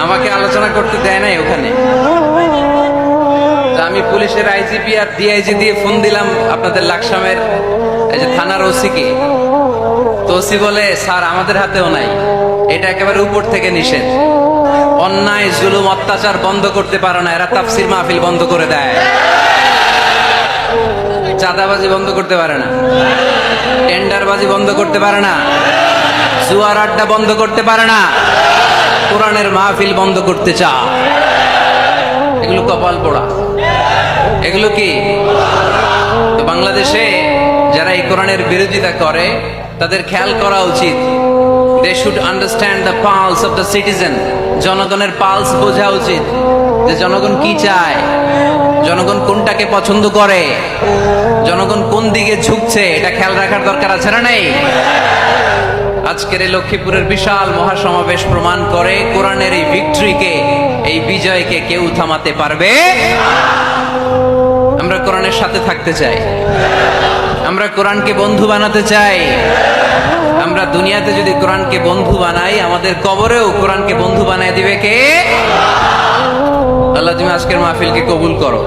আমাকে আলোচনা করতে দেয় নাই ওখানে। তো আমি পুলিশের আইজিপি আর ডিআইজি দিয়ে ফোন দিলাম আপনাদের লাকসামের এই যে থানার ওসিকে। তো ওসি বলে, স্যার আমাদের হাতেও নাই, এটা একেবারে উপর থেকে নিষেধ। অন্যায় জুলুম অত্যাচার বন্ধ করতে পারে না এরা, তাফসির মাহফিল বন্ধ করে দেয়, চাঁদাবাজি বন্ধ করতে পারে না, টেন্ডারবাজি বন্ধ করতে পারে না, জুয়ার আড্ডা বন্ধ করতে পারে না, কোরআনের মাহফিল বন্ধ করতে চায়। এগুলো কপাল পোড়া, এগুলো কি? তো বাংলাদেশে যারা এই কোরআনের বিরোধিতা করে তাদের খেয়াল করা উচিত। They should understand the pulse of the citizen. জনগণের পালস বোঝা উচিত, যে জনগণ কি চায়, জনগণ কোনটাকে পছন্দ করে, জনগণ কোন দিকে ঝুঁকছে, এটা খেয়াল রাখার দরকার আছে না নেই? আজকের এই লক্ষ্মীপুরের বিশাল মহাসমাবেশ প্রমাণ করে কোরআনের এই ভিক্টরিকে, এই বিজয়কে কেউ থামাতে পারবে। আমরা কোরআনের সাথে থাকতে চাই, আমরা কোরআনকে বন্ধু বানাতে চাই। আমরা দুনিয়াতে যদি কোরআনকে বন্ধু বানাই, আমাদের কবরেও কোরআনকে বন্ধু বানায় দিবে কে? আল্লাহ তুমি আজকের মাহফিলকে কবুল করো।